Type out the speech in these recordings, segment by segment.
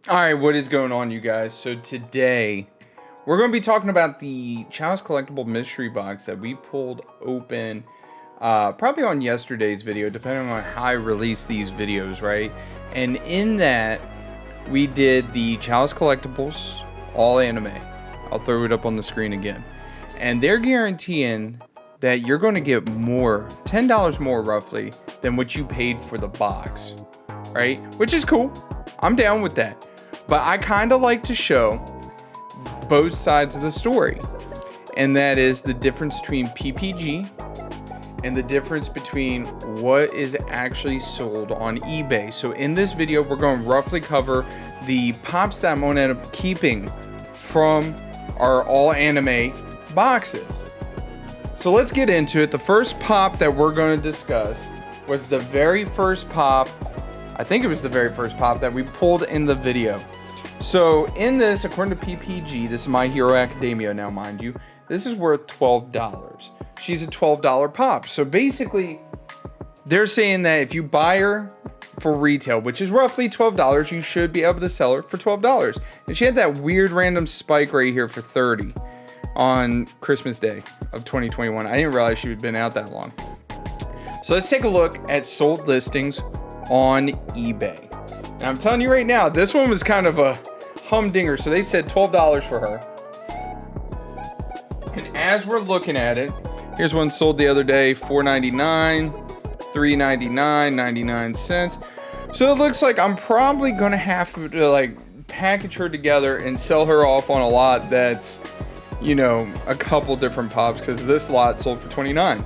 Alright, what is going on, you guys? So today, we're going to be talking about the Chalice Collectible mystery box that we pulled open probably on yesterday's video, depending on how I release these videos, right? And in that, we did the Chalice Collectables, all anime. I'll throw it up on the screen again. And they're guaranteeing that you're going to get more, $10 more roughly, than what you paid for the box, right? Which is cool. I'm down with that. But I kind of like to show both sides of the story. And that is the difference between PPG and the difference between what is actually sold on eBay. So in this video, we're going to roughly cover the pops that I'm going to end up keeping from our all anime boxes. So let's get into it. The first pop that we're going to discuss was the very first pop. I think it was the very first pop that we pulled in the video. So in this, according to PPG, this is My Hero Academia now, mind you, this is worth $12. She's a $12 pop. So basically, they're saying that if you buy her for retail, which is roughly $12, you should be able to sell her for $12. And she had that weird random spike right here for $30 on Christmas Day of 2021. I didn't realize she had been out that long. So let's take a look at sold listings on eBay. And I'm telling you right now, this one was kind of a humdinger. So they said $12 for her. And as we're looking at it, here's one sold the other day, $4.99, $3.99, 99 cents. So it looks like I'm probably gonna have to like package her together and sell her off on a lot that's, you know, a couple different pops, because this lot sold for $29.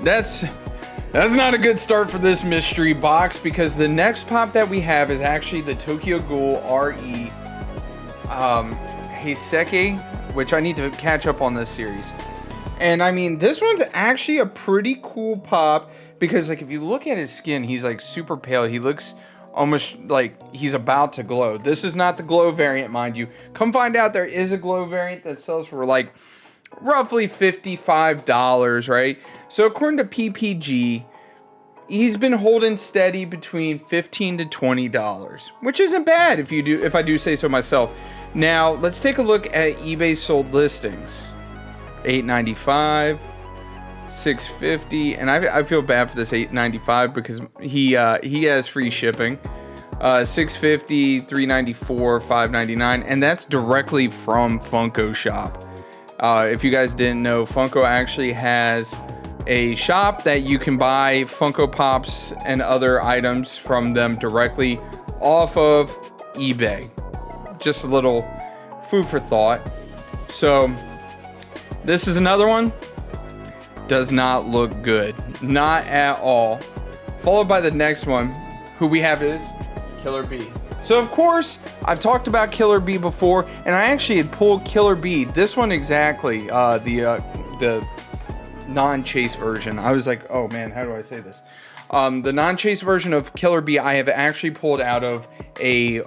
That's not a good start for this mystery box, because the next pop that we have is actually the Tokyo Ghoul RE Heiseki, which I need to catch up on this series. And I mean, this one's actually a pretty cool pop, because like if you look at his skin, he's like super pale. He looks almost like he's about to glow. This is not the glow variant, mind you. Come find out there is a glow variant that sells for like roughly $55, right? So according to PPG, he's been holding steady between $15 to $20, which isn't bad if I do say so myself. Now, let's take a look at eBay sold listings. $8.95, $6.50, and I feel bad for this $8.95 because he has free shipping. $6.50, $3.94, $5.99, and that's directly from Funko Shop. If you guys didn't know, Funko actually has a shop that you can buy Funko Pops and other items from them directly off of eBay. Just a little food for thought. So this is another one. Does not look good. Not at all. Followed by the next one, who we have is Killer Bee. So of course, I've talked about Killer Bee before, and I actually had pulled Killer Bee, this one exactly, the non-chase version. I was like, oh man, how do I say this? The non-chase version of Killer Bee, I have actually pulled out of a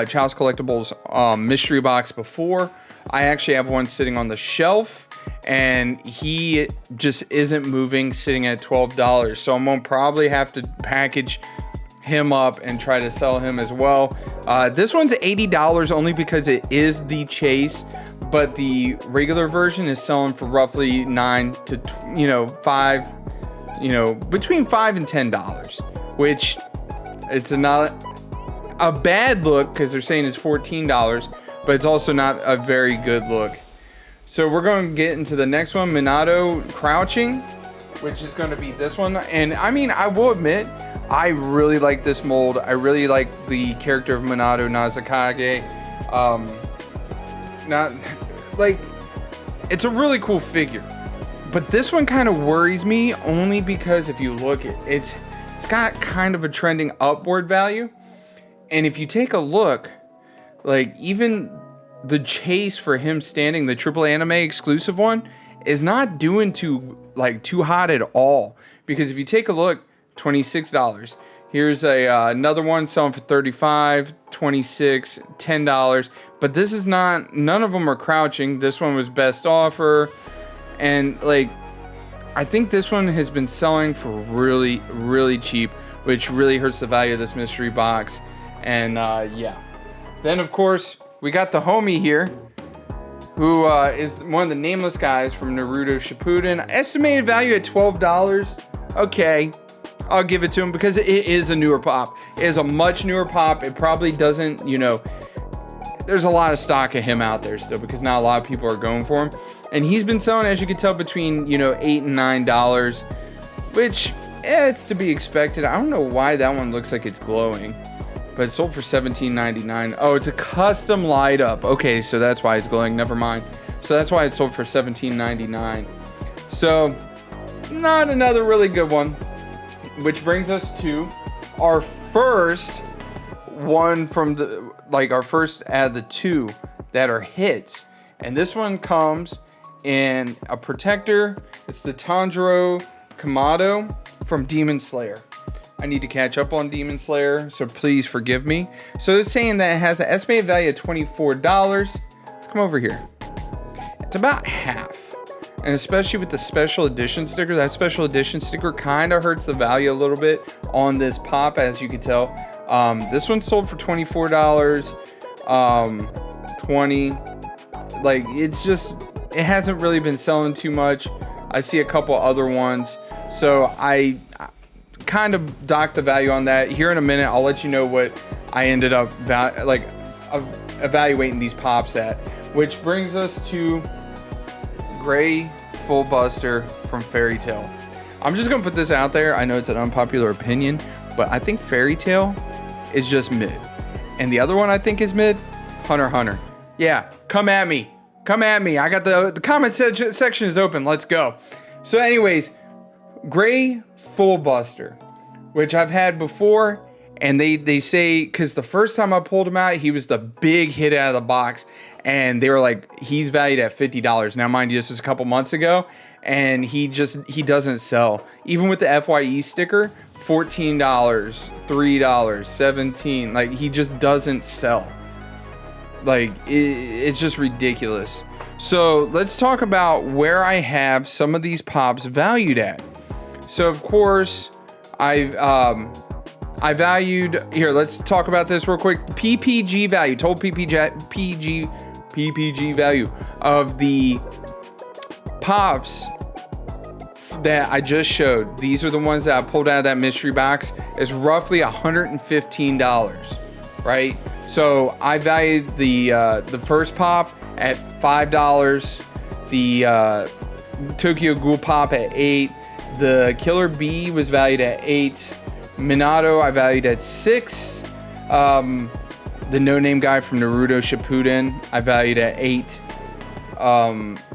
Chalice Collectables mystery box before. I actually have one sitting on the shelf, and he just isn't moving, sitting at $12. So I'm gonna probably have to package him up and try to sell him as well. This one's $80 only because it is the chase, but the regular version is selling for roughly $9 to $5, between $5 and $10, which it's not a bad look because they're saying it's $14, but it's also not a very good look. So we're going to get into the next one, Minato Crouching, which is going to be this one. And I mean, I will admit, I really like this mold. I really like the character of Minato Nazakage. It's a really cool figure. But this one kind of worries me only because if you look at it, it's got kind of a trending upward value. And if you take a look, like even the chase for him standing, the triple anime exclusive one, is not doing too hot at all. Because if you take a look, $26. Here's another one selling for $35, $26, $10. But this is not, none of them are crouching. This one was best offer. And like, I think this one has been selling for really, really cheap, which really hurts the value of this mystery box. And yeah. Then of course we got the homie here, who is one of the nameless guys from Naruto Shippuden. Estimated value at $12. Okay, I'll give it to him because it is a newer pop. It is a much newer pop. It probably doesn't, you know, there's a lot of stock of him out there still because not a lot of people are going for him. And he's been selling, as you can tell, between, you know, $8 and $9, which it's to be expected. I don't know why that one looks like it's glowing, but it sold for $17.99. Oh, it's a custom light up. Okay, so that's why it's glowing. Never mind. So that's why it sold for $17.99. So not another really good one, which brings us to our first one from the, like our first out of the two that are hits. And this one comes in a protector. It's the Tanjiro Kamado from Demon Slayer. I need to catch up on Demon Slayer, so please forgive me. So it's saying that it has an estimated value of $24. Let's come over here. It's about half. And especially with the special edition sticker, that special edition sticker kind of hurts the value a little bit on this pop, as you can tell. This one sold for $24. 20. Like, it's just, it hasn't really been selling too much. I see a couple other ones. So I kind of docked the value on that. Here in a minute, I'll let you know what I ended up evaluating these pops at. Which brings us to Gray Full Buster from Fairy Tail. I'm just gonna put this out there. I know it's an unpopular opinion, but I think Fairy Tail is just mid. And the other one I think is mid, Hunter x Hunter. Yeah, come at me. Come at me. I got the comment section is open. Let's go. So anyways, Gray Full Buster, which I've had before, and they say, because the first time I pulled him out, he was the big hit out of the box, and they were like, he's valued at $50. Now, mind you, this was a couple months ago, and he doesn't sell. Even with the FYE sticker, $14, $3, $17, like, he just doesn't sell. Like, it's just ridiculous. So let's talk about where I have some of these pops valued at. So of course, I valued, here, let's talk about this real quick. PPG value, total PPG value of the pops that I just showed. These are the ones that I pulled out of that mystery box, is roughly $115, right? So I valued the first pop at $5, the Tokyo Ghoul pop at $8, the Killer Bee was valued at $8, Minato I valued at $6, the no-name guy from Naruto Shippuden I valued at $8,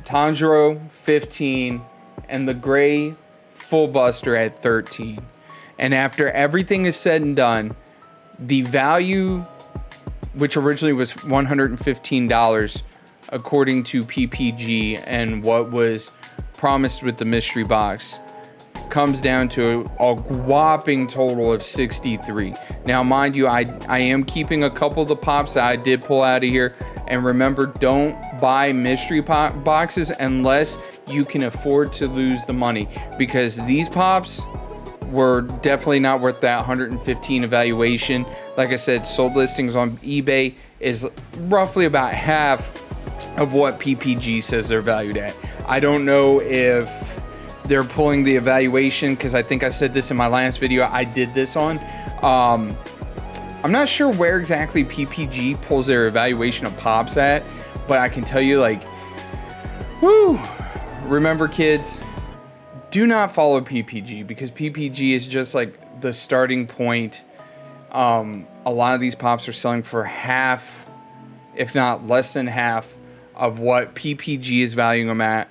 Tanjiro $15, and the Gray Full Buster at $13. And after everything is said and done, the value, which originally was $115 according to PPG and what was promised with the mystery box, comes down to a whopping total of $63. Now, mind you, I am keeping a couple of the pops that I did pull out of here. And remember, don't buy mystery pop boxes unless you can afford to lose the money, because these pops were definitely not worth that $115 evaluation. Like I said, sold listings on eBay is roughly about half of what PPG says they're valued at. I don't know if they're pulling the evaluation, because I think I said this in my last video I did this on. I'm not sure where exactly PPG pulls their evaluation of pops at, but I can tell you, like, whoo, remember kids, do not follow PPG, because PPG is just like the starting point. A lot of these pops are selling for half, if not less than half, of what PPG is valuing them at.